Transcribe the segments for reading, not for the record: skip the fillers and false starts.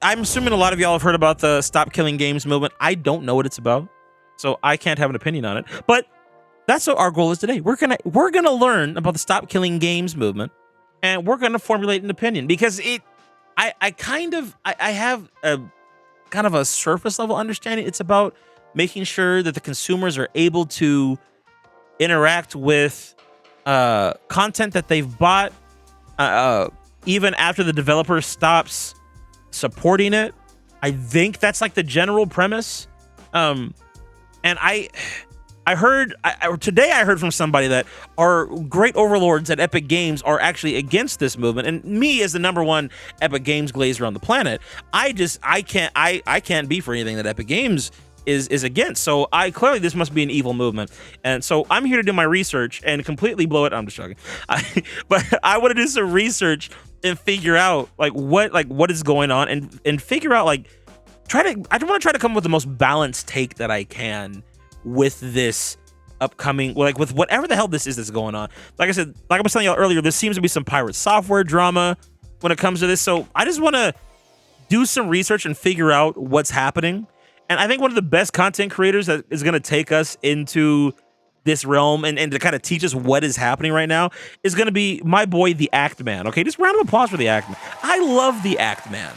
I'm assuming a lot of y'all have heard about the Stop Killing Games movement. I don't know what it's about, so I can't have an opinion on it. But that's what our goal is today. We're gonna learn about the Stop Killing Games movement, and we're gonna formulate an opinion because I have a kind of a surface level understanding. It's about making sure that the consumers are able to interact with content that they've bought, even after the developer stops supporting it. I think that's like the general premise. And I heard today I heard from somebody that our great overlords at Epic Games are actually against this movement. And me, as the #1 Epic Games glazer on the planet, I can't be for anything that Epic Games is against. So clearly this must be an evil movement. And so I'm here to do my research and completely blow it. I'm just joking. But I want to do some research and figure out what is going on and figure out I want to try to come up with the most balanced take that I can with this upcoming, with whatever the hell this is that's going on. Like I said, like I was telling y'all earlier, there seems to be some pirate software drama when it comes to this. So I just want to do some research and figure out what's happening. And I think one of the best content creators that is going to take us into this realm and to kind of teach us what is happening right now is going to be my boy, the Act Man. Okay, just round of applause for the Act Man. I love the Act Man.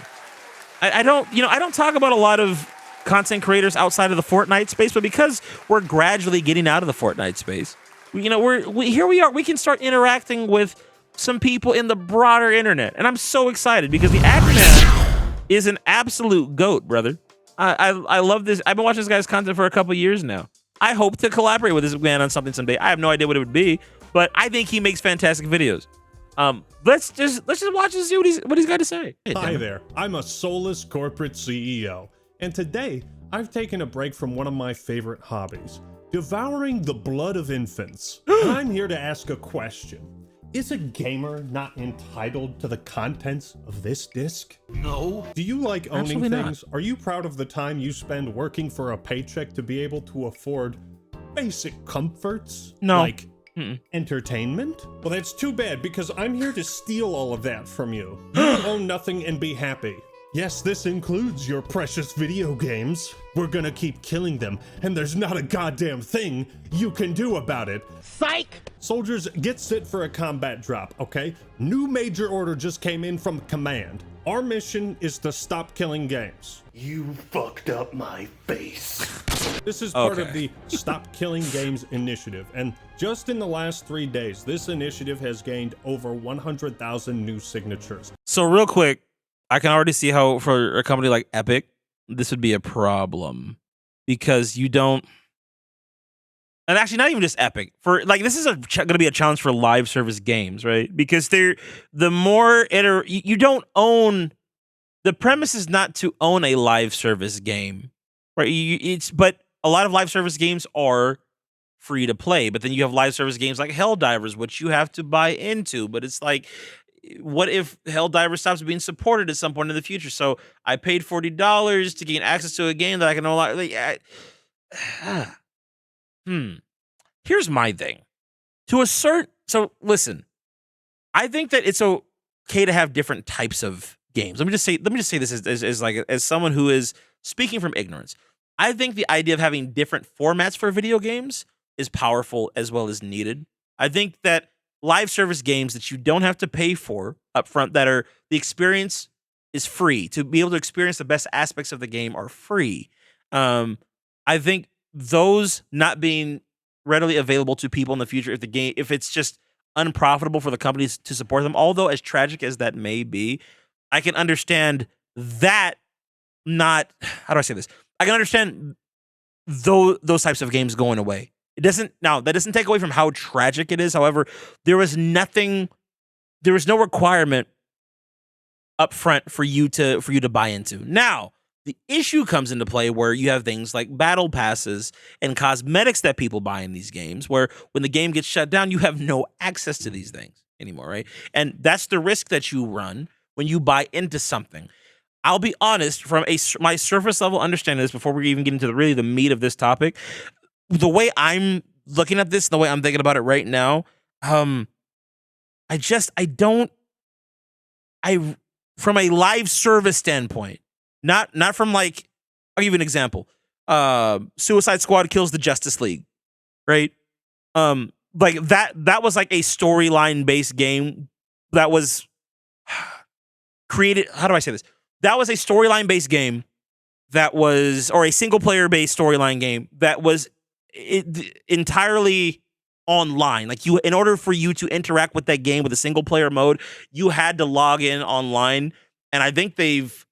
I don't talk about a lot of content creators outside of the Fortnite space, but because we're gradually getting out of the Fortnite space, here we are. We can start interacting with some people in the broader internet, and I'm so excited because the Act Man is an absolute goat, brother. I love this. I've been watching this guy's content for a couple years now. I hope to collaborate with this man on something someday. I have no idea what it would be, but I think he makes fantastic videos. Let's just watch and see what he's got to say. Hey, hi there. I'm a soulless corporate CEO, and today I've taken a break from one of my favorite hobbies, devouring the blood of infants. And I'm here to ask a question. Is a gamer not entitled to the contents of this disc? No. Do you like owning Absolutely things? Are you proud of the time you spend working for a paycheck to be able to afford basic comforts? No. Like entertainment? Well, that's too bad because I'm here to steal all of that from you. You own nothing and be happy. Yes, this includes your precious video games. We're gonna keep killing them, and there's not a goddamn thing you can do about it. Psych! Soldiers, get set for a combat drop, okay? New major order just came in from command. Our mission is to stop killing games. You fucked up my face. This is part of the Stop Killing Games initiative, and just in the last 3 days, this initiative has gained over 100,000 new signatures. So real quick, I can already see how for a company like Epic, this would be a problem because you don't. And actually, not even just Epic. This is going to be a challenge for live service games, right? Because you don't own. The premise is not to own a live service game, right? But a lot of live service games are free to play, but then you have live service games like Helldivers, which you have to buy into. But it's like, what if Helldivers stops being supported at some point in the future? So I paid $40 to gain access to a game that I can no longer. Here's my thing. So listen, I think that it's okay to have different types of games. Let me just say this as someone who is speaking from ignorance. I think the idea of having different formats for video games is powerful as well as needed. I think that live service games that you don't have to pay for upfront, the experience is free, to be able to experience the best aspects of the game are free. I think those not being readily available to people in the future, if it's just unprofitable for the companies to support them, although as tragic as that may be, I can understand that. How do I say this? I can understand those types of games going away. That doesn't take away from how tragic it is. However, there was no requirement up front for you to buy into. Now, the issue comes into play where you have things like battle passes and cosmetics that people buy in these games, where when the game gets shut down, you have no access to these things anymore, right? And that's the risk that you run when you buy into something. I'll be honest, from my surface level understanding of this, before we even get into the meat of this topic, the way I'm looking at this, the way I'm thinking about it right now, from a live service standpoint, Not from like, I'll give you an example. Suicide Squad kills the Justice League, right? Like that was like a storyline based game that was created. How do I say this? That was a storyline based game that was, or a single player based storyline game that was entirely online. Like you, in order for you to interact with that game with a single player mode, you had to log in online. And I think if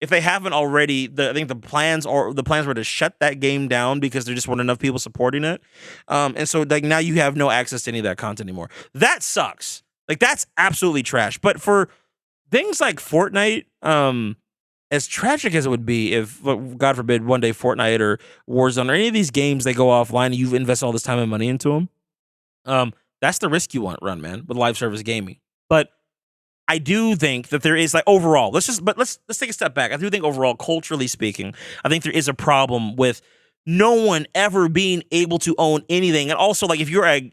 they haven't already, I think the plans were to shut that game down because there just weren't enough people supporting it. And so like now you have no access to any of that content anymore. That sucks. Like that's absolutely trash. But for things like Fortnite, as tragic as it would be if, God forbid, one day Fortnite or Warzone or any of these games, they go offline and you've invested all this time and money into them, that's the risk you want run, man, with live service gaming. But I do think that there is, like, overall, let's take a step back. I do think overall, culturally speaking, I think there is a problem with no one ever being able to own anything. And also, like, if you're a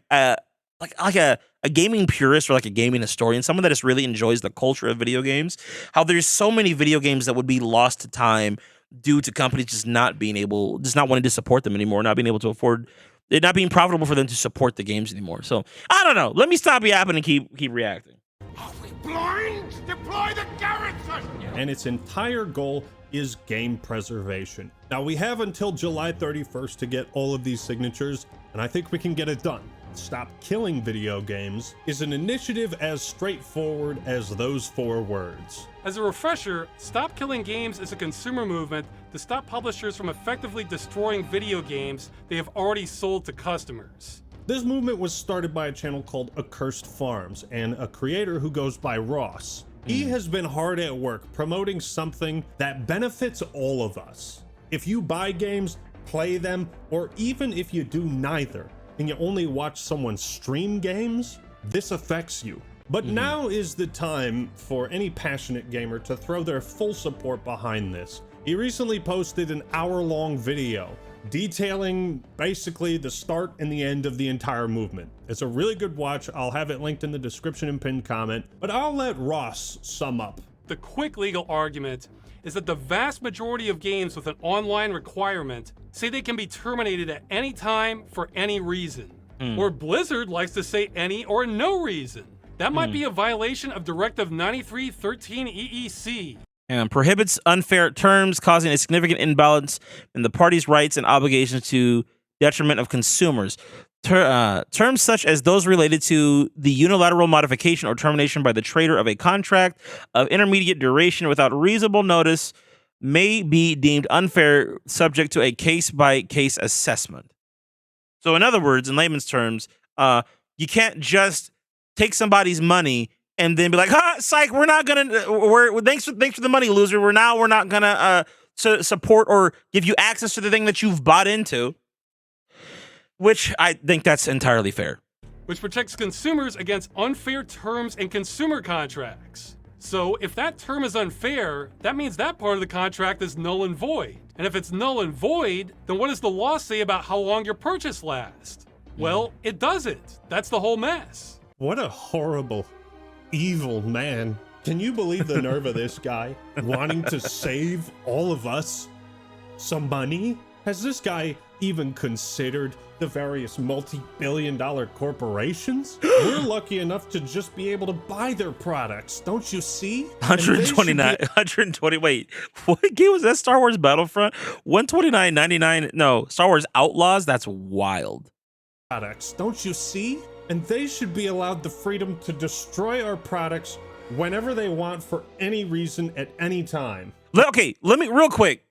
gaming purist or like a gaming historian, someone that just really enjoys the culture of video games, how there's so many video games that would be lost to time due to companies just not wanting to support them anymore, not being able to afford it, not being profitable for them to support the games anymore. So I don't know. Let me stop yapping and keep reacting. Are we blind? Deploy the garrison! And its entire goal is game preservation. Now, we have until July 31st to get all of these signatures, and I think we can get it done. Stop Killing Video Games is an initiative as straightforward as those 4 words. As a refresher, Stop Killing Games is a consumer movement to stop publishers from effectively destroying video games they have already sold to customers. This movement was started by a channel called Accursed Farms and a creator who goes by Ross. He has been hard at work promoting something that benefits all of us. If you buy games, play them, or even if you do neither, and you only watch someone stream games, this affects you. But now is the time for any passionate gamer to throw their full support behind this. He recently posted an hour-long video detailing basically the start and the end of the entire movement. It's a really good watch. I'll have it linked in the description and pinned comment, but I'll let Ross sum up. The quick legal argument is that the vast majority of games with an online requirement say they can be terminated at any time for any reason. Or Blizzard likes to say any or no reason. That might be a violation of Directive 9313 EEC. And prohibits unfair terms, causing a significant imbalance in the parties' rights and obligations to detriment of consumers. Terms such as those related to the unilateral modification or termination by the trader of a contract of intermediate duration without reasonable notice may be deemed unfair, subject to a case-by-case assessment. So in other words, in layman's terms, you can't just take somebody's money and then be like, psych, we're not gonna, thanks for the money, loser. We're not gonna support or give you access to the thing that you've bought into, which I think that's entirely fair. Which protects consumers against unfair terms in consumer contracts. So if that term is unfair, that means that part of the contract is null and void. And if it's null and void, then what does the law say about how long your purchase lasts? Well, it doesn't. That's the whole mess. What a horrible, evil man. Can you believe the nerve of this guy wanting to save all of us some money? Has this guy even considered the various multi-billion-dollar corporations? We're lucky enough to just be able to buy their products, don't you see? 120, wait, what game was that? Star Wars Battlefront? 129.99, no, Star Wars Outlaws? That's wild. Products, don't you see? And they should be allowed the freedom to destroy our products whenever they want for any reason at any time. Okay, let me real quick.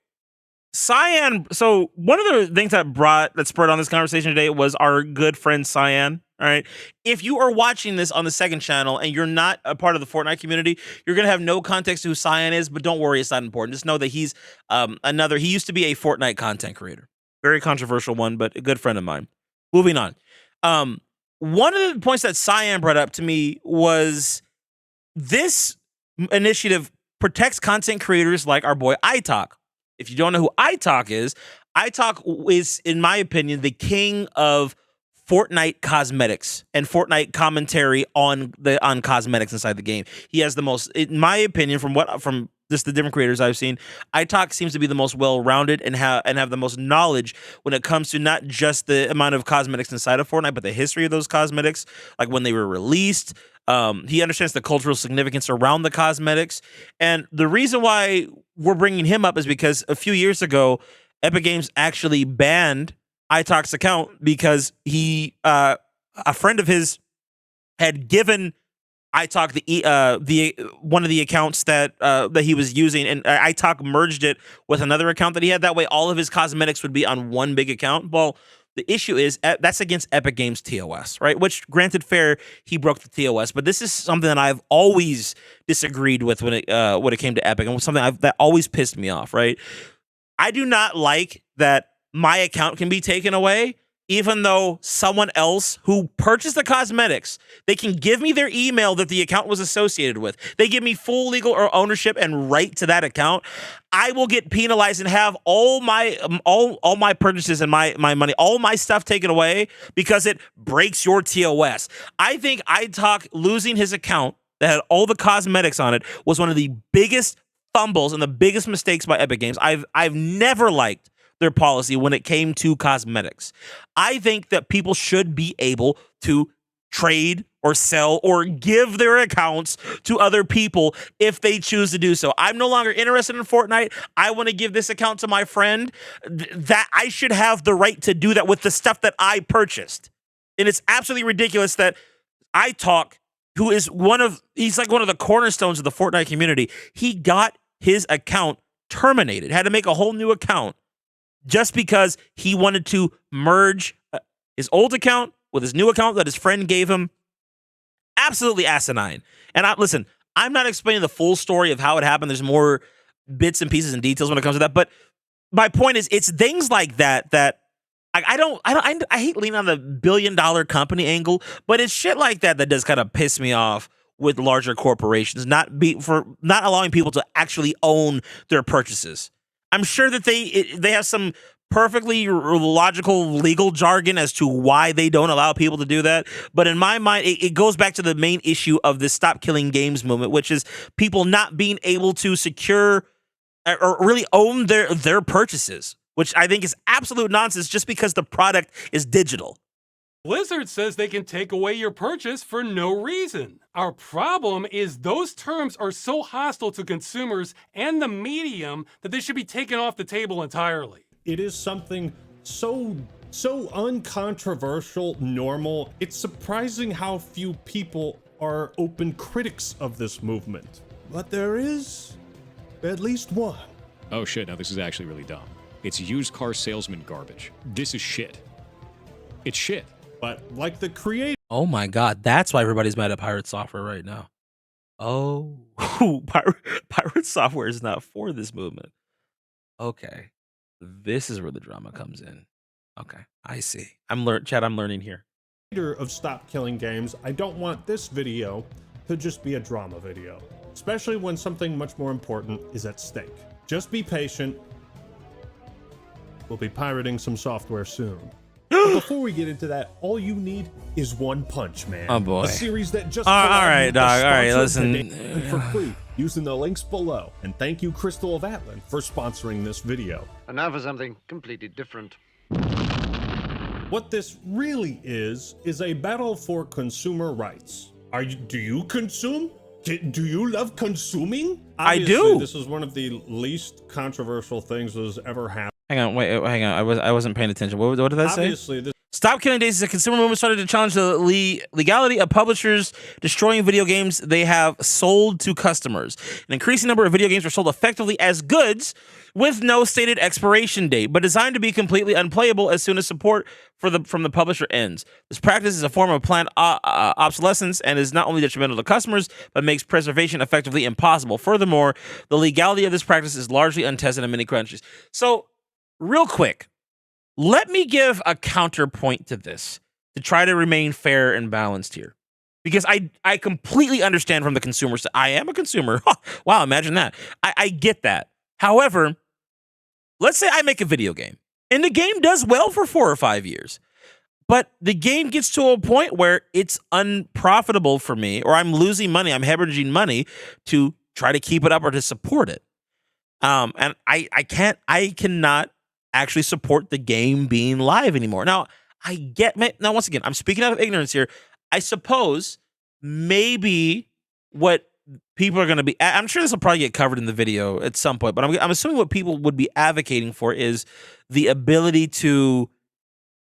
Cyan. So one of the things that spurred on this conversation today was our good friend Cyan. All right. If you are watching this on the second channel and you're not a part of the Fortnite community, you're going to have no context to who Cyan is, but don't worry, it's not important. Just know that he's he used to be a Fortnite content creator. Very controversial one, but a good friend of mine. Moving on. One of the points that Cyan brought up to me was this initiative protects content creators like our boy iTalk. If you don't know who iTalk is, in my opinion, the king of Fortnite cosmetics and Fortnite commentary on cosmetics inside the game. He has the most, in my opinion, from just the different creators I've seen, iTalk seems to be the most well-rounded and have the most knowledge when it comes to not just the amount of cosmetics inside of Fortnite, but the history of those cosmetics, like when they were released. He understands the cultural significance around the cosmetics. And the reason why we're bringing him up is because a few years ago, Epic Games actually banned iTalk's account because a friend of his had given iTalk the one of the accounts that he was using, and iTalk merged it with another account that he had. That way, all of his cosmetics would be on one big account. Well, the issue is that's against Epic Games TOS, right? Which, granted, fair, he broke the TOS, but this is something that I've always disagreed with when it came to Epic, and something that always pissed me off, right? I do not like that my account can be taken away, even though someone else who purchased the cosmetics, they can give me their email that the account was associated with. They give me full legal or ownership and right to that account. I will get penalized and have all my purchases and my money, all my stuff taken away because it breaks your TOS. I think iTalk losing his account that had all the cosmetics on it was one of the biggest fumbles and the biggest mistakes by Epic Games. I've never liked their policy when it came to cosmetics. I think that people should be able to trade or sell or give their accounts to other people if they choose to do so. I'm no longer interested in Fortnite. I want to give this account to my friend. That I should have the right to do that with the stuff that I purchased. And it's absolutely ridiculous that iTalk, who is he's like one of the cornerstones of the Fortnite community, he got his account terminated, had to make a whole new account just because he wanted to merge his old account with his new account that his friend gave him. Absolutely asinine. And listen, I'm not explaining the full story of how it happened. There's more bits and pieces and details when it comes to that. But my point is, it's things like that I hate leaning on the billion-dollar company angle, but it's shit like that does kind of piss me off with larger corporations, not allowing people to actually own their purchases. I'm sure that they have some perfectly logical legal jargon as to why they don't allow people to do that. But in my mind, it goes back to the main issue of the Stop Killing Games movement, which is people not being able to secure or really own their purchases, which I think is absolute nonsense just because the product is digital. Blizzard says they can take away your purchase for no reason. Our problem is those terms are so hostile to consumers and the medium that they should be taken off the table entirely. It is something so uncontroversial, normal. It's surprising how few people are open critics of this movement. But there is at least one. Oh shit, now this is actually really dumb. It's used car salesman garbage. This is shit. It's shit. But like the creator. Oh my God, that's why everybody's mad at Pirate Software right now. Oh, Pirate Software is not for this movement. Okay, this is where the drama comes in. Okay, I see. Chad, I'm learning here. Of Stop Killing Games, I don't want this video to just be a drama video, especially when something much more important is at stake. Just be patient. We'll be pirating some software soon. But before we get into that, all you need is One Punch Man. Oh boy. A series that just all right, dog. All right, listen. And for free using the links below. And thank you, Crystal of Atlan, for sponsoring this video. And now for something completely different. What this really is a battle for consumer rights. Do you consume? Do you love consuming? Obviously, I do. This is one of the least controversial things that has ever happened. Hang on. I wasn't paying attention. What did that say? Obviously, Stop Killing Days is a consumer movement started to challenge the legality of publishers destroying video games they have sold to customers. An increasing number of video games are sold effectively as goods with no stated expiration date, but designed to be completely unplayable as soon as support from the publisher ends. This practice is a form of planned obsolescence and is not only detrimental to customers, but makes preservation effectively impossible. Furthermore, the legality of this practice is largely untested in many countries. So, real quick, let me give a counterpoint to this to try to remain fair and balanced here. Because I completely understand from the consumer side. I am a consumer. Wow, imagine that. I get that. However, let's say I make a video game and the game does well for 4 or 5 years, but the game gets to a point where it's unprofitable for me, or I'm losing money, I'm hemorrhaging money to try to keep it up or to support it. And I cannot actually support the game being live anymore. Now, now once again, I'm speaking out of ignorance here. I suppose maybe what people are going to be, I'm sure this will probably get covered in the video at some point, but I'm assuming what people would be advocating for is the ability to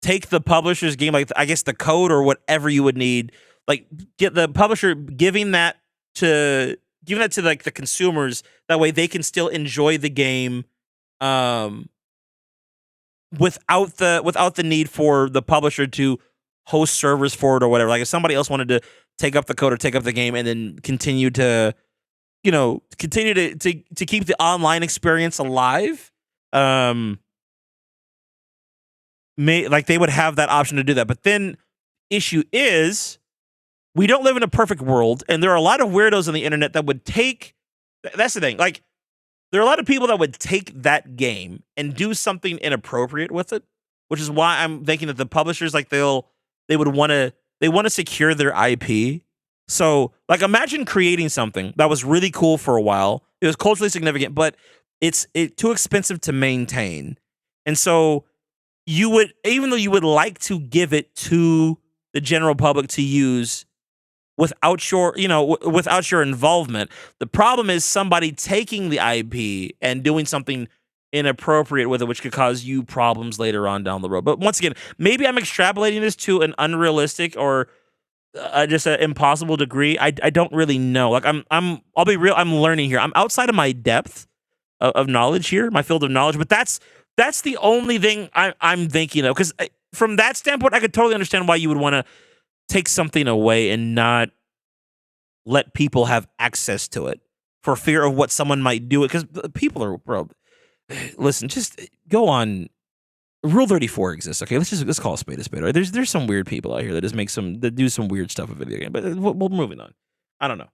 take the publisher's game, like I guess the code or whatever you would need, like get the publisher giving that to like the consumers. That way they can still enjoy the game without the need for the publisher to host servers for it or whatever. Like if somebody else wanted to take up the code or take up the game and then continue to keep the online experience alive, they would have that option to do that. But then issue is, we don't live in a perfect world, and there are a lot of weirdos on the internet that would take, that's the thing, like there are a lot of people that would take that game and do something inappropriate with it, which is why I'm thinking that the publishers, like they want to secure their IP. So like imagine creating something that was really cool for a while. It was culturally significant, but it's too expensive to maintain. And so you would, even though you would like to give it to the general public to use without your involvement, the problem is somebody taking the IP and doing something inappropriate with it, which could cause you problems later on down the road. But once again, maybe I'm extrapolating this to an unrealistic or just an impossible degree. I don't really know. Like I'll be real. I'm learning here. I'm outside of my depth of knowledge here, my field of knowledge. But that's the only thing I'm thinking of, because from that standpoint, I could totally understand why you would want to take something away and not let people have access to it for fear of what someone might do it. Because people are, bro, listen, just go on. Rule 34 exists. Okay, let's call a spade a spade. Right? There's some weird people out here that do some weird stuff with video game. But we're moving on. I don't know.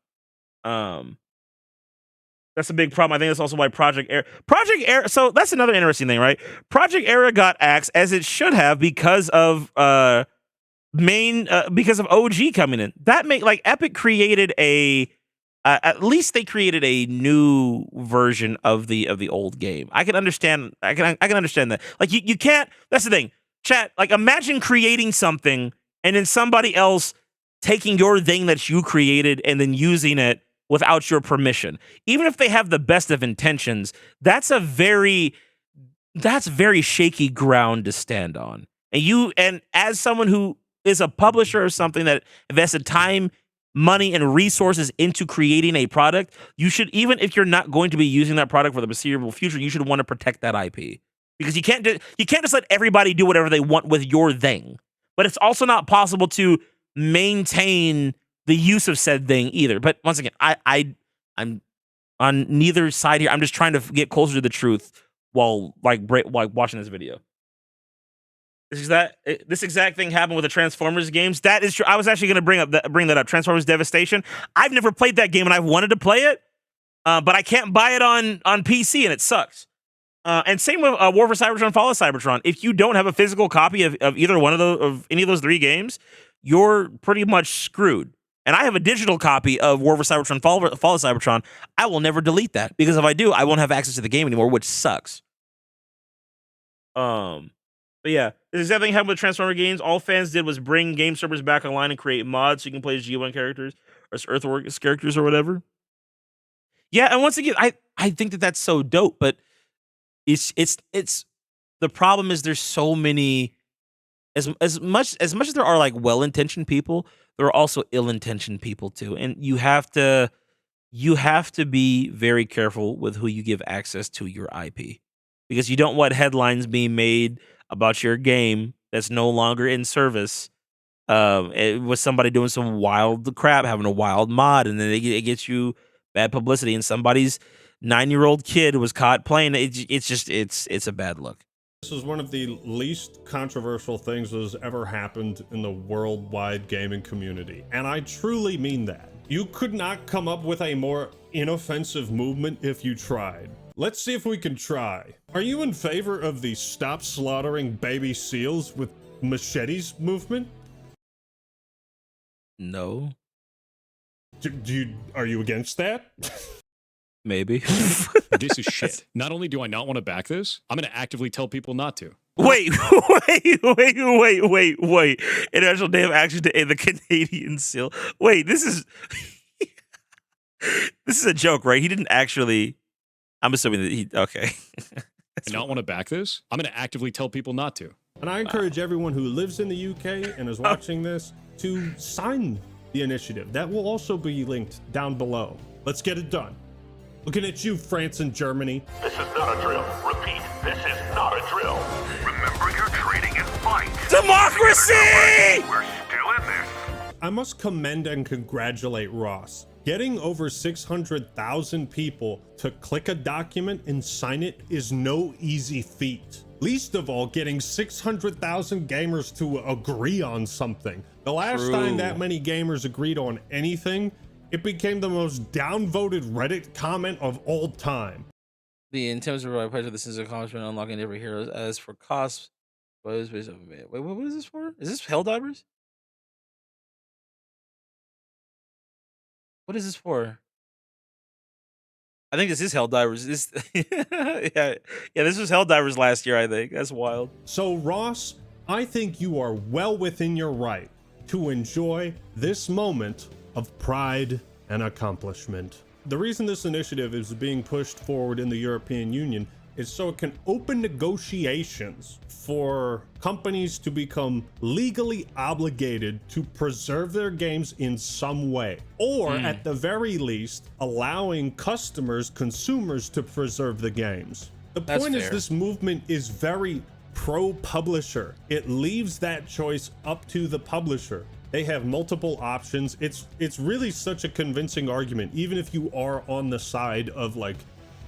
That's a big problem. I think that's also why Project Era. So that's another interesting thing, right? Project Era got axed, as it should have, because of because of OG coming in. That like Epic created at least they created a new version of the old game. I can understand. I can understand that. Like you can't. That's the thing. Chat. Like imagine creating something and then somebody else taking your thing that you created and then using it without your permission. Even if they have the best of intentions, that's very shaky ground to stand on. And as someone who is a publisher or something that invested time, money, and resources into creating a product, you should, even if you're not going to be using that product for the foreseeable future, you should want to protect that IP. Because you can't just let everybody do whatever they want with your thing. But it's also not possible to maintain the use of said thing either. But once again, I'm on neither side here. I'm just trying to get closer to the truth while watching this video. This exact thing happened with the Transformers games. That is true. I was actually going to bring that up. Transformers Devastation. I've never played that game, and I've wanted to play it, but I can't buy it on PC, and it sucks. And same with War for Cybertron, Fall of Cybertron. If you don't have a physical copy of either one of any of those three games, you're pretty much screwed. And I have a digital copy of War for Cybertron, Fall of Cybertron. I will never delete that, because if I do, I won't have access to the game anymore, which sucks. But yeah, the exact thing happened with Transformer games. All fans did was bring game servers back online and create mods so you can play as G1 characters or as Earthworks characters or whatever. Yeah, and once again, I think that's so dope, but it's the problem is there's so many, as much as there are like well-intentioned people, there are also ill-intentioned people too, and you have to be very careful with who you give access to your IP, because you don't want headlines being made about your game that's no longer in service. It was somebody doing some wild crap, having a wild mod, and then it gets you bad publicity, and somebody's 9-year-old kid was caught playing it. It's a bad look. This is one of the least controversial things that has ever happened in the worldwide gaming community, and I truly mean that. You could not come up with a more inoffensive movement if you tried. Let's see if we can try. Are you in favor of the stop slaughtering baby seals with machetes movement? No. Are you against that? Maybe. This is shit. Not only do I not want to back this, I'm going to actively tell people not to. Wait. International Day of Action to aid the Canadian SEAL. Wait, this is this is a joke, right? He didn't actually. I'm assuming that he. Okay. I not want to back this, I'm going to actively tell people not to. And I encourage everyone who lives in the UK and is watching this to sign the initiative. That will also be linked down below. Let's get it done. Looking at you, France and Germany. This is not a drill. Repeat, this is not a drill. Remember your training and fight. Democracy! We're still in this. I must commend and congratulate Ross. Getting over 600,000 people to click a document and sign it is no easy feat. Least of all, getting 600,000 gamers to agree on something. The last time that many gamers agreed on anything, it became the most downvoted Reddit comment of all time. The intents of my pleasure. This is an accomplishment unlocking different heroes. As for costs, wait, what is this for? Is this Helldivers? What is this for? I think this is Helldivers. This, yeah, this was Helldivers last year. I think that's wild. So Ross, I think you are well within your right to enjoy this moment of pride and accomplishment. The reason this initiative is being pushed forward in the European Union is so it can open negotiations for companies to become legally obligated to preserve their games in some way, or at the very least, allowing consumers to preserve the games. The point is, this movement is very pro-publisher. It leaves that choice up to the publisher. They have multiple options. It's really such a convincing argument, even if you are on the side of like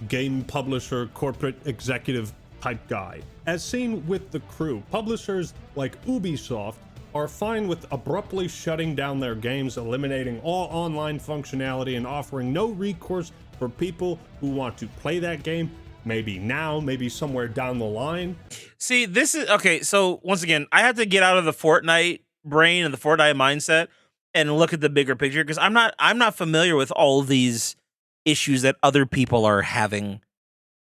game publisher, corporate executive type guy. As seen with The Crew, publishers like Ubisoft are fine with abruptly shutting down their games, eliminating all online functionality, and offering no recourse for people who want to play that game, maybe now, maybe somewhere down the line. See, this is okay. So once again, I have to get out of the Fortnite brain and the Fortnite mindset and look at the bigger picture, because I'm not familiar with all these issues that other people are having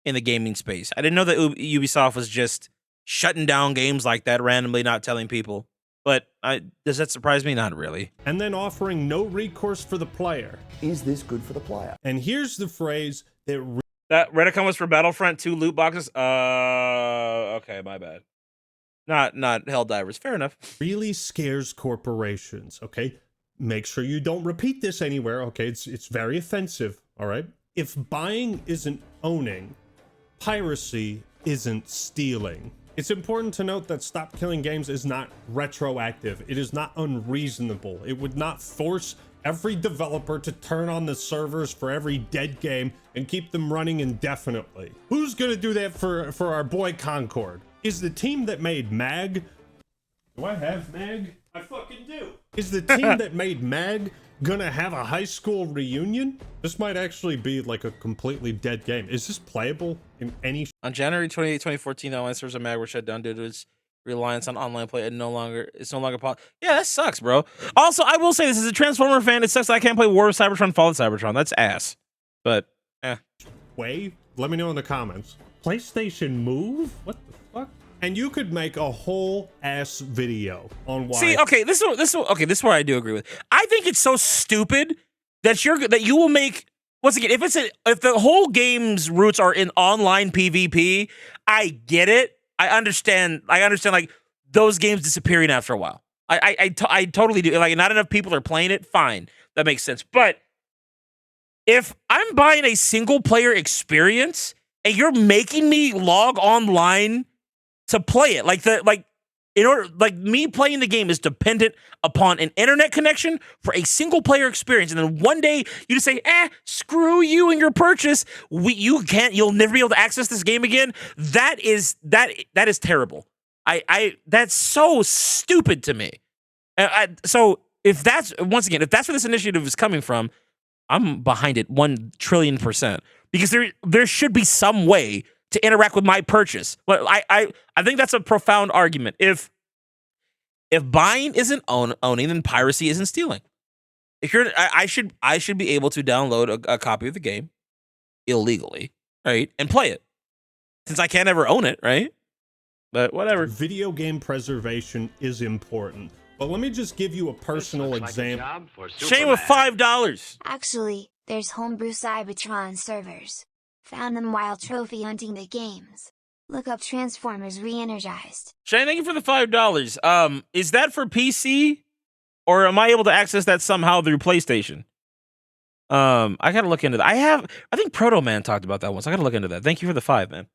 in the gaming space. I didn't know that Ubisoft was just shutting down games like that randomly, not telling people. But does that surprise me? Not really. And then offering no recourse for the player. Is this good for the player? And here's the phrase that That Redicon was for Battlefront 2 loot boxes. Okay, my bad. Not Helldivers. Fair enough. really scares corporations, okay? Make sure you don't repeat this anywhere, okay? It's very offensive, all right? If buying isn't owning, piracy isn't stealing. It's important to note that Stop Killing Games is not retroactive. It is not unreasonable. It would not force every developer to turn on the servers for every dead game and keep them running indefinitely. Who's gonna do that for our boy Concord? Is the team that made MAG... Do I have MAG? I fucking do. Is the team that made MAG gonna have a high school reunion? This might actually be like a completely dead game. Is this playable in any... On January 28, 2014, online servers of MAG were shut down due to its reliance on online play, and it's no longer possible. Yeah, that sucks, bro. Also, I will say this, as a Transformer fan, it sucks that I can't play War of Cybertron, Fall of Cybertron. That's ass. But, way? Let me know in the comments. PlayStation Move? What the fuck? And you could make a whole ass video on why... See, okay, this is where I do agree with. I think it's so stupid that you will make... Once again, if the whole game's roots are in online PvP, I get it. I understand like those games disappearing after a while. I totally do. Like, not enough people are playing it, fine. That makes sense. But if I'm buying a single player experience and you're making me log online to play it, me playing the game is dependent upon an internet connection for a single player experience, and then one day you just say, screw you and your purchase. You'll never be able to access this game again. That is terrible. That's so stupid to me. So if that's where this initiative is coming from, I'm behind it 1,000,000,000%, because there should be some way to interact with my purchase. Well, I think that's a profound argument. If buying isn't owning, then piracy isn't stealing. I should be able to download a copy of the game, illegally, right, and play it, since I can't ever own it, right? But whatever. Video game preservation is important. But let me just give you a personal example. Shane with $5. Actually, there's homebrew Cybertron servers. Found them while trophy hunting the games. Look up Transformers Re-Energized. Shane, thank you for the $5. Is that for PC, or am I able to access that somehow through PlayStation? I gotta look into that. I think Proto Man talked about that once. I gotta look into that. Thank you for the 5, man.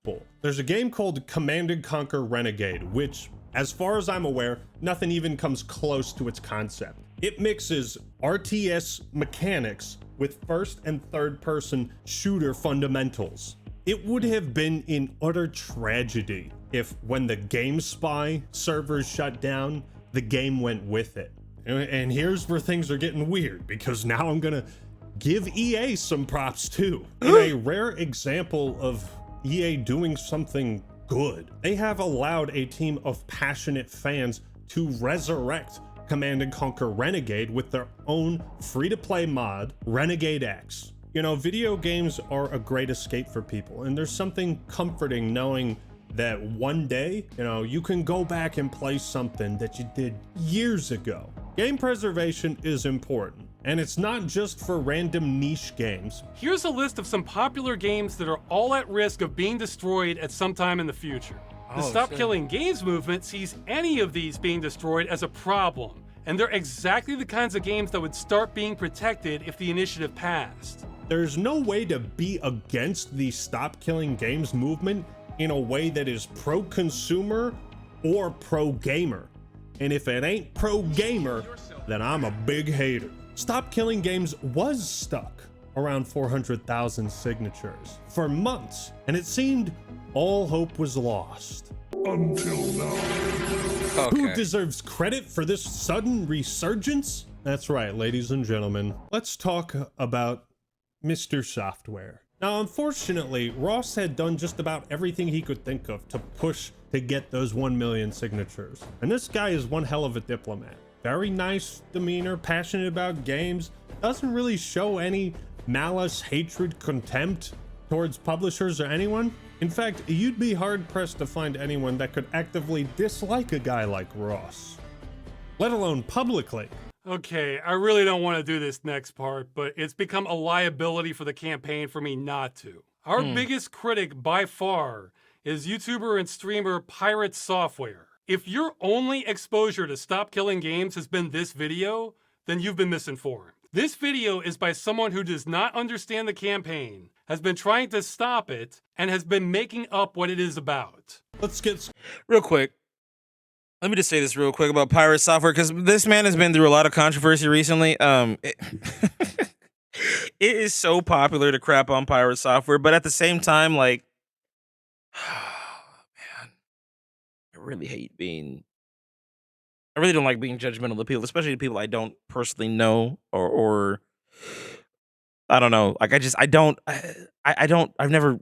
There's a game called Command & Conquer Renegade, which, as far as I'm aware, nothing even comes close to its concept. It mixes RTS mechanics with first and third person shooter fundamentals. It would have been an utter tragedy if, when the GameSpy servers shut down, the game went with it. And here's where things are getting weird, because now I'm gonna give EA some props too. In a rare example of EA doing something good, they have allowed a team of passionate fans to resurrect Command & Conquer Renegade with their own free-to-play mod, Renegade X. You know, video games are a great escape for people, and there's something comforting knowing that one day, you know, you can go back and play something that you did years ago. Game preservation is important, and it's not just for random niche games. Here's a list of some popular games that are all at risk of being destroyed at some time in the future. The Stop Killing Games movement sees any of these being destroyed as a problem, and they're exactly the kinds of games that would start being protected if the initiative passed. There's no way to be against the Stop Killing Games movement in a way that is pro-consumer or pro-gamer. And if it ain't pro-gamer, then I'm a big hater. Stop Killing Games was stuck around 400,000 signatures for months, and it seemed all hope was lost. Until now. Who deserves credit for this sudden resurgence? That's right, ladies and gentlemen. Let's talk about Mr. Software. Now, unfortunately, Ross had done just about everything he could think of to push to get those 1 million signatures. And this guy is one hell of a diplomat. Very nice demeanor, passionate about games, doesn't really show any malice, hatred, contempt towards publishers or anyone. In fact, you'd be hard-pressed to find anyone that could actively dislike a guy like Ross, let alone publicly. Okay, I really don't want to do this next part, but it's become a liability for the campaign for me not to. Our biggest critic by far is YouTuber and streamer Pirate Software. If your only exposure to Stop Killing Games has been this video, then you've been misinformed. This video is by someone who does not understand the campaign, has been trying to stop it, and has been making up what it is about. Let's get Real quick. Let me just say this real quick about Pirate Software, because this man has been through a lot of controversy recently. It is so popular to crap on Pirate Software, but at the same time, like, man, I really don't like being judgmental to people, especially to people I don't personally know, or I don't know. Like, I've never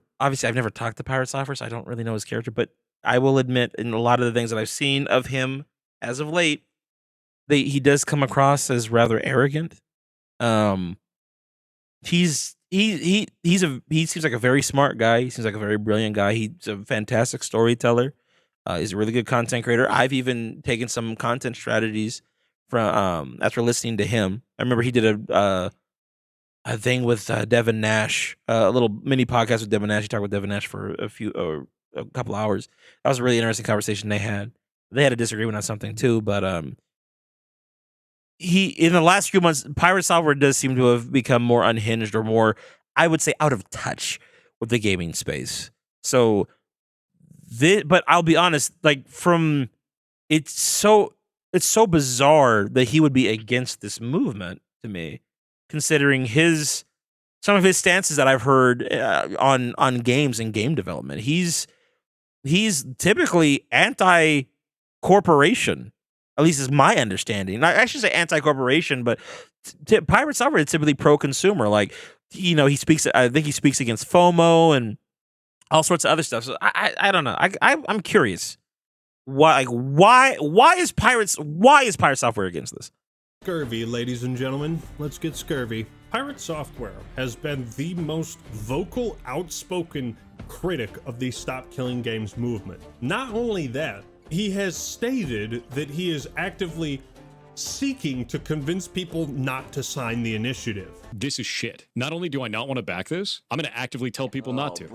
talked to Pirate Software, so I don't really know his character, but I will admit, in a lot of the things that I've seen of him as of late, he does come across as rather arrogant. He seems like a very smart guy. He seems like a very brilliant guy. He's a fantastic storyteller. He's a really good content creator. I've even taken some content strategies from after listening to him. I remember he did a thing with Devin Nash, a little mini podcast with Devin Nash. He talked with Devin Nash for a couple hours. That was a really interesting conversation they had. They had a disagreement on something too, but in the last few months, Pirate Software does seem to have become more unhinged, or more, I would say, out of touch with the gaming space. So, but I'll be honest, like, it's so bizarre that he would be against this movement to me, considering some of his stances that I've heard on games and game development. He's typically anti-corporation, at least is my understanding. I should say anti-corporation, but Pirate Software is typically pro-consumer. Like, you know, I think he speaks against FOMO and all sorts of other stuff. So I don't know. I'm curious. Why is Pirate Software against this? Scurvy, ladies and gentlemen. Let's get scurvy. Pirate Software has been the most vocal, outspoken critic of the Stop Killing Games movement. Not only that, he has stated that he is actively seeking to convince people not to sign the initiative. This is shit. Not only do I not want to back this, I'm going to actively tell people not to.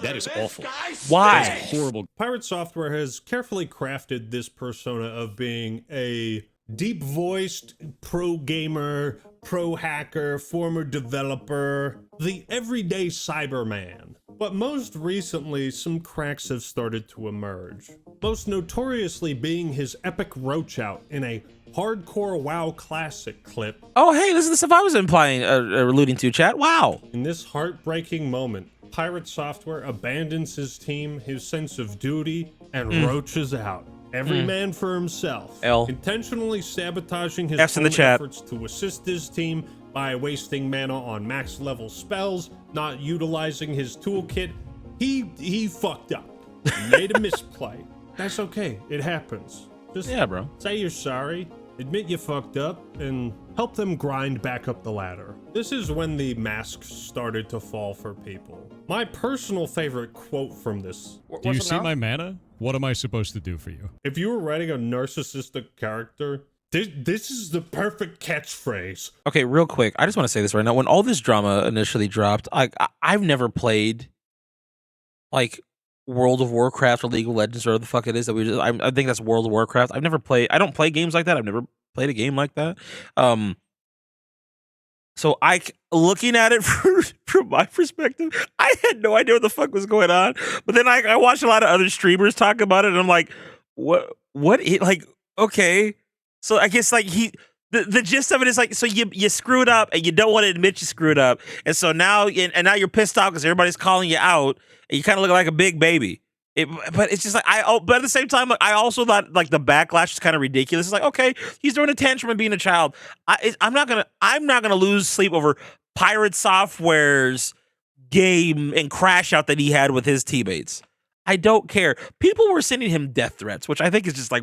That is awful. Why? That is horrible. Pirate Software has carefully crafted this persona of being a deep-voiced pro-gamer, pro-hacker, former developer, the everyday Cyberman. But most recently, some cracks have started to emerge. Most notoriously being his epic roach out in a hardcore WoW classic clip. Oh, hey, this is the stuff I was implying, alluding to, chat. Wow. In this heartbreaking moment, Pirate Software abandons his team, his sense of duty, and roaches out. Every man for himself. L. Intentionally sabotaging his F's in the own chat. efforts to assist his team by wasting mana on max level spells, not utilizing his toolkit. He fucked up. He made a misplay. That's okay. It happens. Just Yeah, bro. say you're sorry, admit you fucked up, and help them grind back up the ladder. This is when the masks started to fall for people. My personal favorite quote from this: Do you see my mana? What am I supposed to do for you? if you were writing a narcissistic character, this is the perfect catchphrase. Okay, real quick. I just want to say this right now. When all this drama initially dropped, I've never played like World of Warcraft or League of Legends or whatever the fuck it is that we just. I think that's World of Warcraft. I've never played. I don't play games like that. I've never played a game like that. So looking at it from my perspective, I had no idea what the fuck was going on. But then I watched a lot of other streamers talk about it, and I'm like, what? Like, okay. So I guess like the gist of it is like, so you screwed up and you don't want to admit you screwed up, and so now you're pissed off because everybody's calling you out, and you kind of look like a big baby. But it's just like but at the same time, like, I also thought like the backlash is kind of ridiculous. It's like, okay, he's doing a tantrum and being a child. I'm not gonna lose sleep over Pirate Software's game and crash out that he had with his teammates. I don't care. People were sending him death threats, which I think is just like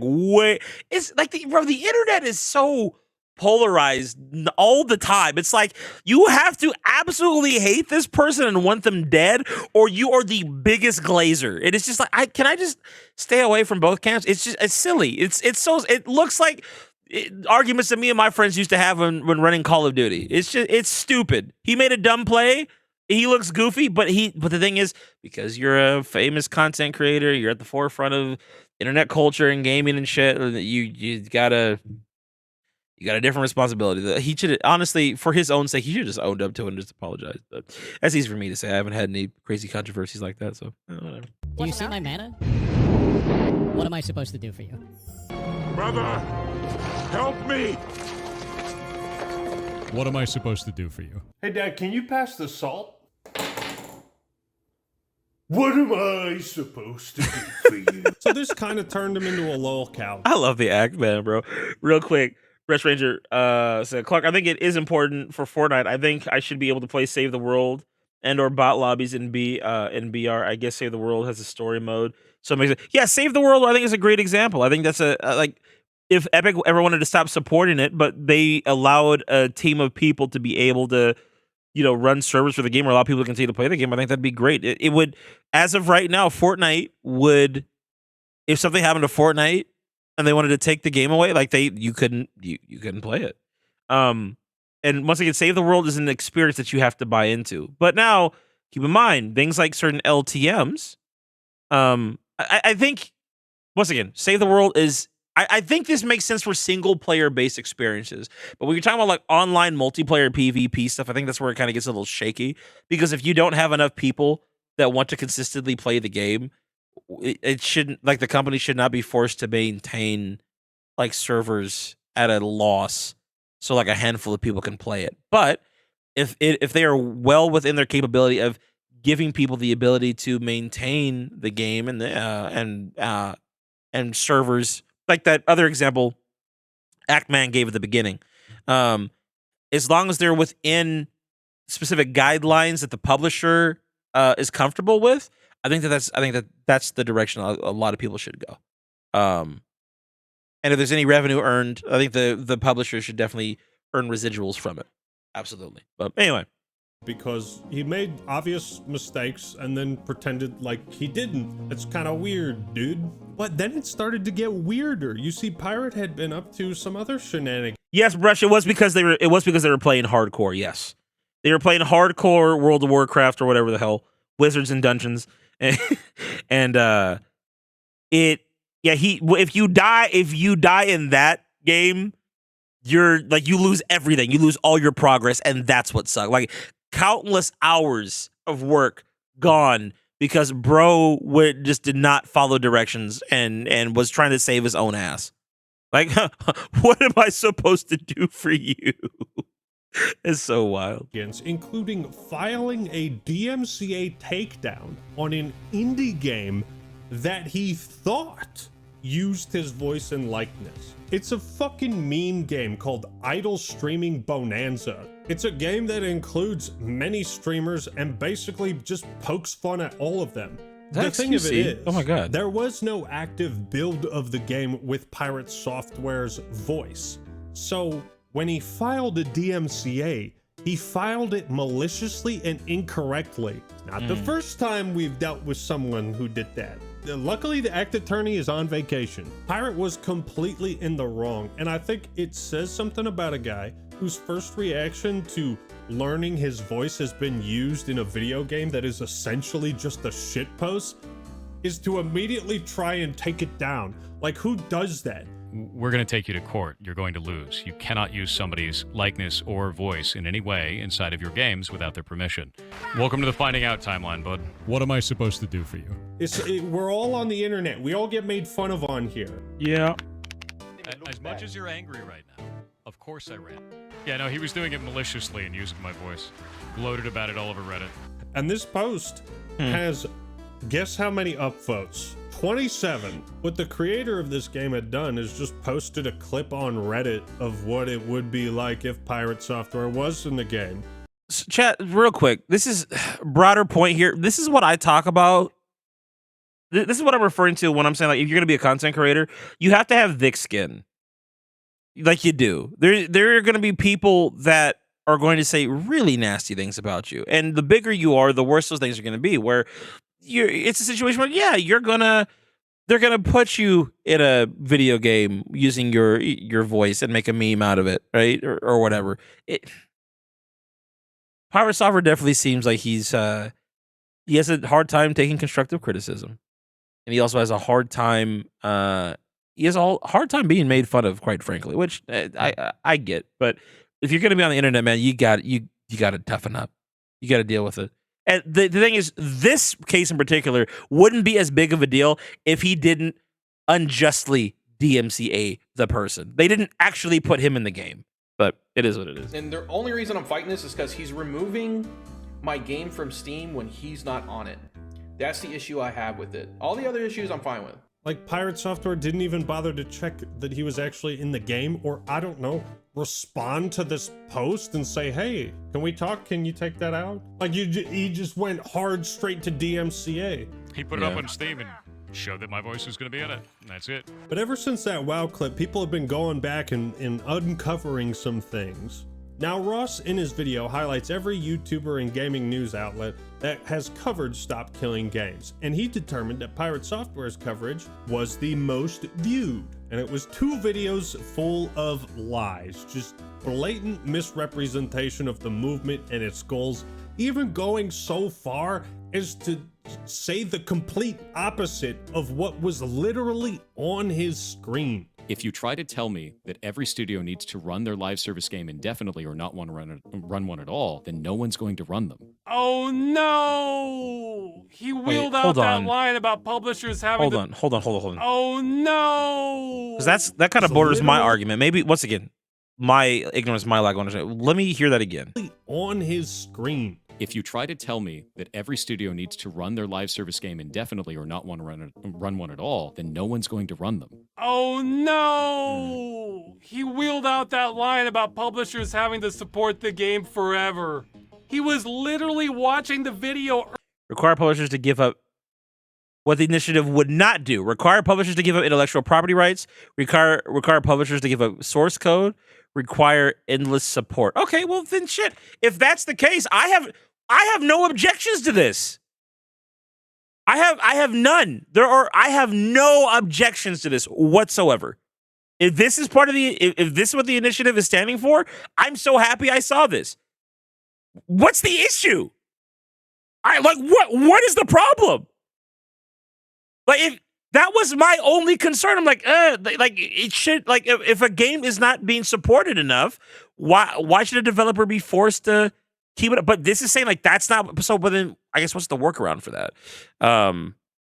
it's like the internet is so polarized all the time. It's like you have to absolutely hate this person and want them dead, or you are the biggest glazer. It is just like can I just stay away from both camps? It's silly. It looks like arguments that me and my friends used to have when running Call of Duty. It's stupid. He made a dumb play. He looks goofy, but the thing is, because you're a famous content creator, you're at the forefront of internet culture and gaming and shit, you got a different responsibility. He should, honestly, for his own sake, he should have just owned up to it and just apologized. But that's easy for me to say. I haven't had any crazy controversies like that, so whatever. Do you see my mana? What am I supposed to do for you? Brother, help me! What am I supposed to do for you? Hey Dad, can you pass the salt? What am I supposed to do for you? So this kind of turned him into a lolcow. I love the act, man, bro. Real quick, Rest Ranger said, Clark, I think it is important for Fortnite. I think I should be able to play Save the World and or bot lobbies in BR. I guess Save the World has a story mode. So it makes it, yeah, Save the World, I think, is a great example. I think that's like, if Epic ever wanted to stop supporting it, but they allowed a team of people to be able to, run servers for the game or allow people to continue to play the game, I think that'd be great. It would, as of right now, Fortnite would, if something happened to Fortnite and they wanted to take the game away, like you couldn't play it. And once again, Save the World is an experience that you have to buy into. But now, keep in mind, things like certain LTMs, I think, once again, Save the World is, I think this makes sense for single player based experiences. But when you're talking about like online multiplayer PvP stuff, I think that's where it kind of gets a little shaky. Because if you don't have enough people that want to consistently play the game, it shouldn't, like, the company should not be forced to maintain like servers at a loss so like a handful of people can play it. But if they are well within their capability of giving people the ability to maintain the game and servers, like that other example Ackman gave at the beginning, as long as they're within specific guidelines that the publisher is comfortable with, I think that's the direction a lot of people should go. And if there's any revenue earned, I think the publisher should definitely earn residuals from it. Absolutely. But anyway, because he made obvious mistakes and then pretended like he didn't. It's kind of weird, dude. But then it started to get weirder. You see, Pirate had been up to some other shenanigans. yes, Brush. It was because they were playing hardcore. Yes, they were playing hardcore World of Warcraft or whatever the hell, Wizards and Dungeons, and if you die in that game, you're like, you lose everything. You lose all your progress, and that's what sucks. Like, countless hours of work gone because bro just did not follow directions and was trying to save his own ass. Like, what am I supposed to do for you? It's so wild. Including filing a DMCA takedown on an indie game that he thought used his voice and likeness. It's a fucking meme game called Idle Streaming Bonanza. It's a game that includes many streamers and basically just pokes fun at all of them. The thing of it is, oh my god, there was no active build of the game with Pirate Software's voice. So when he filed a DMCA, he filed it maliciously and incorrectly. Not the first time we've dealt with someone who did that. Luckily, the act attorney is on vacation. Pirate was completely in the wrong, and I think it says something about a guy whose first reaction to learning his voice has been used in a video game that is essentially just a shitpost is to immediately try and take it down. Like, who does that? We're going to take you to court. You're going to lose. You cannot use somebody's likeness or voice in any way inside of your games without their permission. Welcome to the Finding Out timeline, bud. What am I supposed to do for you? We're all on the internet. We all get made fun of on here. Yeah. As much as you're angry right now, of course I ran. Yeah, no, he was doing it maliciously and using my voice. Gloated about it all over Reddit. And this post has, guess how many upvotes? 27. What the creator of this game had done is just posted a clip on Reddit of what it would be like if Pirate Software was in the game. Chat, real quick. This is a broader point here. This is what I talk about. This is what I'm referring to when I'm saying, like, if you're going to be a content creator, you have to have thick skin. Like you do. There are going to be people that are going to say really nasty things about you. And the bigger you are, the worse those things are going to be, where it's a situation where, yeah, they're gonna put you in a video game using your voice and make a meme out of it, right, or whatever. Pirate Software definitely seems like he has a hard time taking constructive criticism, and he also has a hard time hard time being made fun of, quite frankly, which I get. But if you're gonna be on the internet, man, you got to toughen up. You got to deal with it. And the thing is, this case in particular wouldn't be as big of a deal if he didn't unjustly DMCA the person. They didn't actually put him in the game, but it is what it is. And the only reason I'm fighting this is because he's removing my game from Steam when he's not on it. That's the issue I have with it. All the other issues I'm fine with. Like, Pirate Software didn't even bother to check that he was actually in the game, or, I don't know, respond to this post and say, hey, can we talk? Can you take that out? Like, he just went hard straight to DMCA. He put it up on Steam and showed that my voice was going to be in it. And that's it. But ever since that WoW clip, people have been going back and uncovering some things. Now, Ross, in his video, highlights every YouTuber and gaming news outlet that has covered Stop Killing Games, and he determined that Pirate Software's coverage was the most viewed. And it was 2 videos full of lies, just blatant misrepresentation of the movement and its goals, even going so far as to say the complete opposite of what was literally on his screen. If you try to tell me that every studio needs to run their live service game indefinitely or not want to run one at all, then no one's going to run them. Oh no! He wheeled out that line about publishers having Hold on. Oh no! Because that kind of borders my argument. Maybe, once again, my ignorance, my lack of understanding. Let me hear that again. On his screen. If you try to tell me that every studio needs to run their live service game indefinitely or not want to run one at all, then no one's going to run them. Oh no! He wheeled out that line about publishers having to support the game forever. He was literally watching the video. Require publishers to give up what the initiative would not do. Require publishers to give up intellectual property rights. Require publishers to give up source code. require endless support. Okay, well then shit. If that's the case, I have no objections to this. I have none. I have no objections to this whatsoever. If this is part of if this is what the initiative is standing for, I'm so happy I saw this. What's the issue? What is the problem? Like, if that was my only concern, I'm like it should, like, if a game is not being supported enough, why should a developer be forced to keep it up? But this is saying, like, that's not so. But then I guess what's the workaround for that? I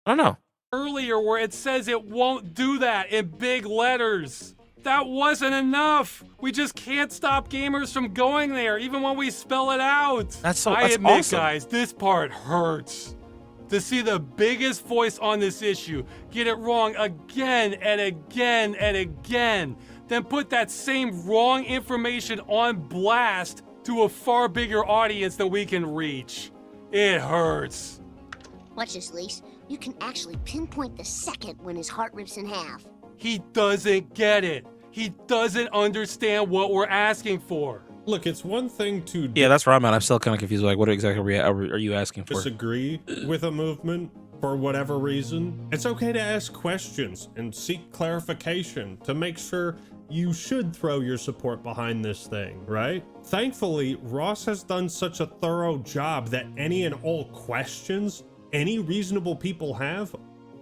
don't know. Earlier, where it says it won't do that in big letters. That wasn't enough. We just can't stop gamers from going there, even when we spell it out. I admit, awesome. guys, this part hurts. To see the biggest voice on this issue get it wrong again and again and again, then put that same wrong information on blast to a far bigger audience than we can reach. It hurts. Watch this, Lise. You can actually pinpoint the second when his heart rips in half. He doesn't get it. He doesn't understand what we're asking for. Look, it's one thing to Yeah, that's where I'm at. I'm still kind of confused. Like, what exactly are you asking for? disagree with a movement for whatever reason. It's okay to ask questions and seek clarification to make sure you should throw your support behind this thing, right? Thankfully, Ross has done such a thorough job that any and all questions any reasonable people have,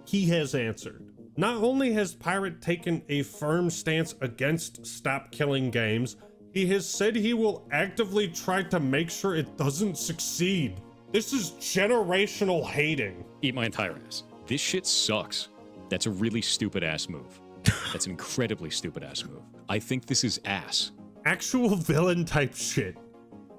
he has answered. Not only has Pirate taken a firm stance against Stop Killing Games, he has said he will actively try to make sure it doesn't succeed. This is generational hating. Eat my entire ass. This shit sucks. That's a really stupid ass move. That's an incredibly stupid ass move. I think this is ass. Actual villain type shit.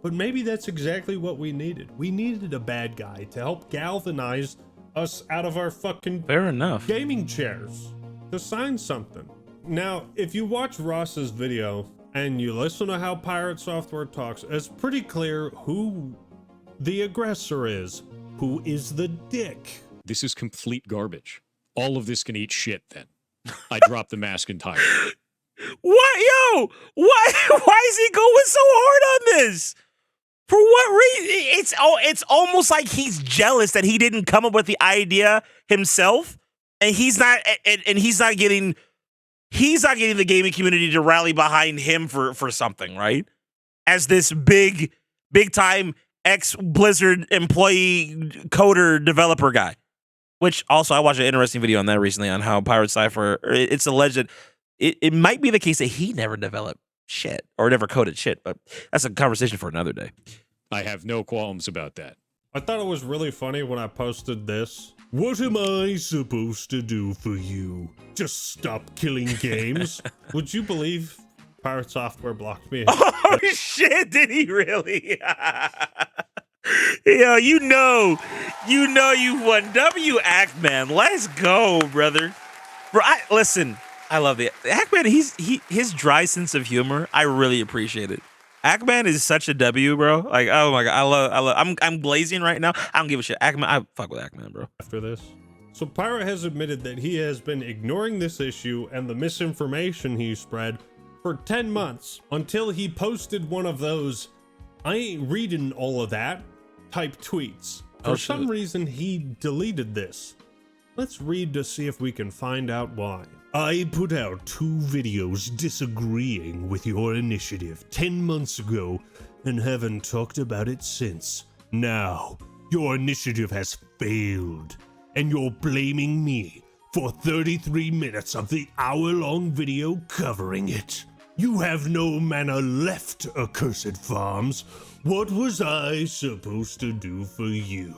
But maybe that's exactly what we needed. We needed a bad guy to help galvanize us out of our fucking fair enough gaming chairs to sign something. Now, if you watch Ross's video and you listen to how Pirate Software talks, it's pretty clear who the aggressor is, who is the dick. This is complete garbage. All of this can eat shit then. I dropped the mask entirely. What? Yo! What? Why is he going so hard on this? For what reason? It's almost like he's jealous that he didn't come up with the idea himself, and he's not getting the gaming community to rally behind him for something, right? As this big time ex-Blizzard employee coder developer guy. Which also, I watched an interesting video on that recently on how Pirate Cypher, it's alleged that it might be the case that he never developed shit or never coded shit, but that's a conversation for another day. I have no qualms about that. I thought it was really funny when I posted this. What am I supposed to do for you? Just stop killing games? Would you believe Pirate Software blocked me? Oh shit, did he really? Yo, you know you won. W Ackman, let's go, brother. Bro, listen, I love it. Ackman, his dry sense of humor, I really appreciate it. Ackman is such a W, bro. Like, oh my god, I love. I'm glazing right now. I don't give a shit. Ackman, I fuck with Ackman, bro. After this, so Pirate has admitted that he has been ignoring this issue and the misinformation he spread for 10 months until he posted one of those "I ain't reading all of that" type tweets. For some reason, he deleted this. Let's read to see if we can find out why. I put out 2 videos disagreeing with your initiative 10 months ago and haven't talked about it since. Now, your initiative has failed, and you're blaming me for 33 minutes of the hour-long video covering it. You have no mana left, Accursed Farms. What was I supposed to do for you?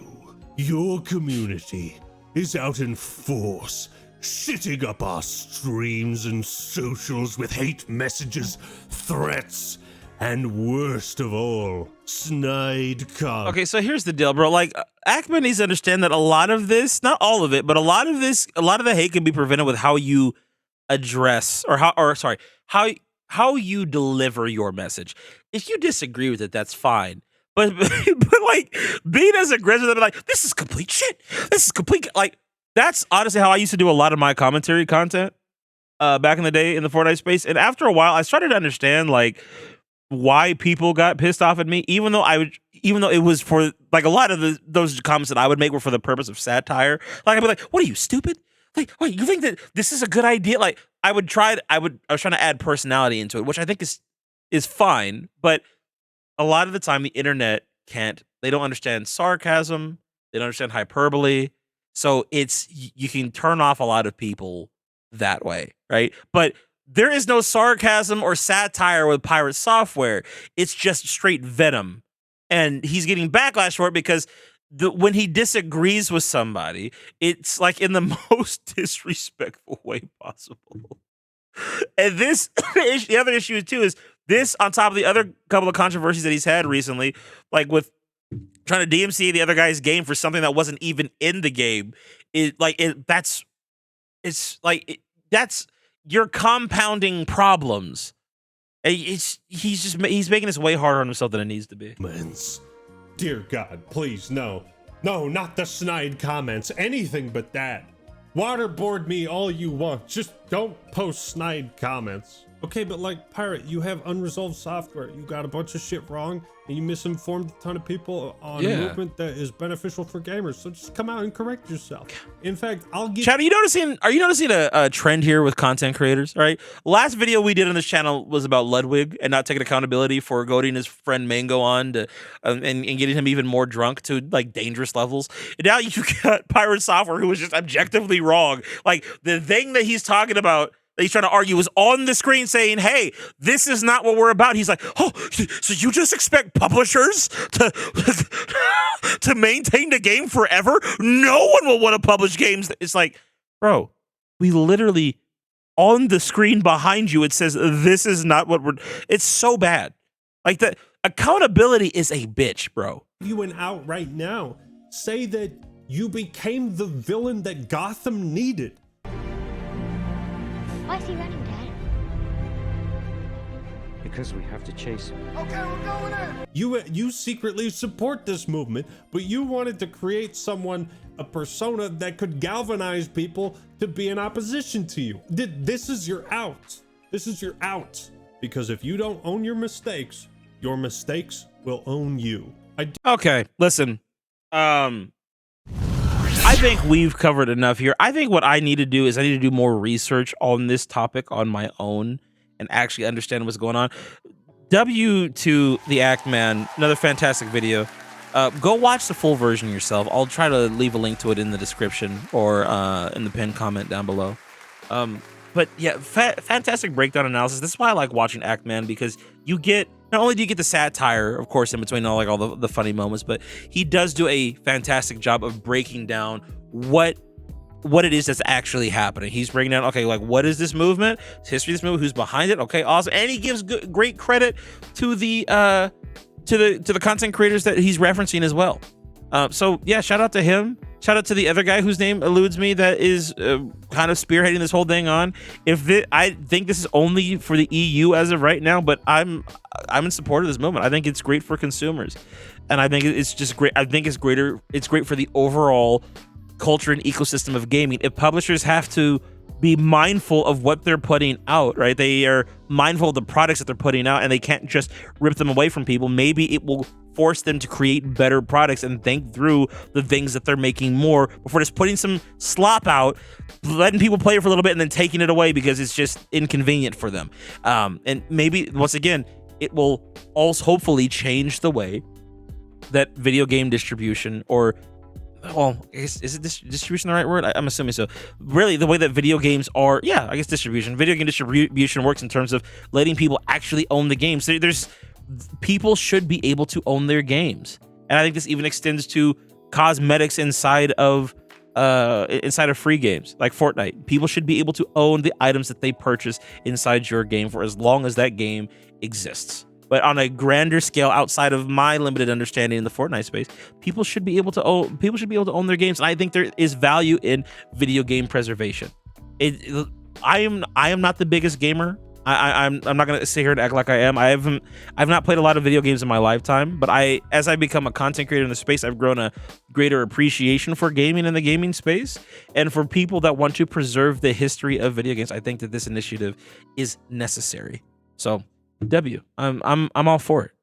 Your community is out in force, shitting up our streams and socials with hate messages, threats, and worst of all, snide comments. Okay, so here's the deal, bro. Like, Ackman needs to understand that a lot of this, not all of it, but a lot of the hate can be prevented with how you address how you deliver your message. If you disagree with it, that's fine. But like, being as aggressive, they're like, this is complete shit. This is complete, like, that's honestly how I used to do a lot of my commentary content. back in the day in the Fortnite space, and after a while, I started to understand like why people got pissed off at me, even though it was for like a lot of those comments that I would make were for the purpose of satire. Like I'd be like, "What are you, stupid? Like, wait, you think that this is a good idea?" Like I was trying to add personality into it, which I think is fine, but a lot of the time the internet they don't understand sarcasm, they don't understand hyperbole, so you can turn off a lot of people that way, right? But there is no sarcasm or satire with Pirate Software. It's just straight venom. And he's getting backlash for it because when he disagrees with somebody, it's like in the most disrespectful way possible. And the other issue too is this on top of the other couple of controversies that he's had recently, like with trying to DMCA the other guy's game for something that wasn't even in the game. That's you're compounding problems. He's making this way harder on himself than it needs to be. Dear God, please, no. No, not the snide comments. Anything but that. Waterboard me all you want. Just don't post snide comments. Okay, but like, Pirate, you have unresolved software. You got a bunch of shit wrong, and you misinformed a ton of people on a movement that is beneficial for gamers. So just come out and correct yourself. In fact, I'll give... Chad, are you noticing a trend here with content creators? All right. Last video we did on this channel was about Ludwig and not taking accountability for goading his friend Mango on to and getting him even more drunk to like dangerous levels. And now you got Pirate Software, who was just objectively wrong. Like the thing that he's talking about that he's trying to argue was on the screen saying, "Hey, this is not what we're about." He's like, "Oh, so you just expect publishers to maintain the game forever? No one will want to publish games." It's like, bro, we literally on the screen behind you, it says, "This is not what we're." It's so bad. Like the accountability is a bitch, bro. You went out right now. Say that you became the villain that Gotham needed. Why is he running, Dad? Because we have to chase him. Okay, we're going in. You secretly support this movement, but you wanted to create a persona that could galvanize people to be in opposition to you. This is your out. This is your out. Because if you don't own your mistakes will own you. Okay, listen. I think we've covered enough here. I think what I need to do is I need to do more research on this topic on my own and actually understand what's going on. W to the Act Man, another fantastic video. Go watch the full version yourself. I'll try to leave a link to it in the description or in the pinned comment down below. But yeah, fantastic breakdown analysis. This is why I like watching Act Man, because you get, not only do you get the satire, of course, in between all the funny moments, but he does do a fantastic job of breaking down what it is that's actually happening. He's breaking down, okay, like what is this movement? History of this movement, who's behind it? Okay, awesome. And he gives great credit to the content creators that he's referencing as well. So yeah, shout out to him. Shout out to the other guy whose name eludes me that is kind of spearheading this whole thing on. I think this is only for the EU as of right now, but I'm in support of this movement. I think it's great for consumers, and I think it's just great. I think it's great for the overall culture and ecosystem of gaming. If publishers have to be mindful of what they're putting out, right? They are mindful of the products that they're putting out, and they can't just rip them away from people. Maybe it will force them to create better products and think through the things that they're making more before just putting some slop out, letting people play it for a little bit and then taking it away because it's just inconvenient for them. And maybe, once again, it will also hopefully change the way that video game distribution, or is it distribution the right word? I'm assuming so. Really, the way that video games are, yeah, I guess distribution. Video game distribution works in terms of letting people actually own the games. People should be able to own their games, and I think this even extends to cosmetics inside of free games like Fortnite. People should be able to own the items that they purchase inside your game for as long as that game exists. But on a grander scale, outside of my limited understanding in the Fortnite space, people should be able to own their games, and I think there is value in video game preservation. I am not the biggest gamer. I'm not gonna sit here and act like I am. I've not played a lot of video games in my lifetime, but as I become a content creator in the space, I've grown a greater appreciation for gaming in the gaming space, and for people that want to preserve the history of video games. I think that this initiative is necessary. So, I'm all for it.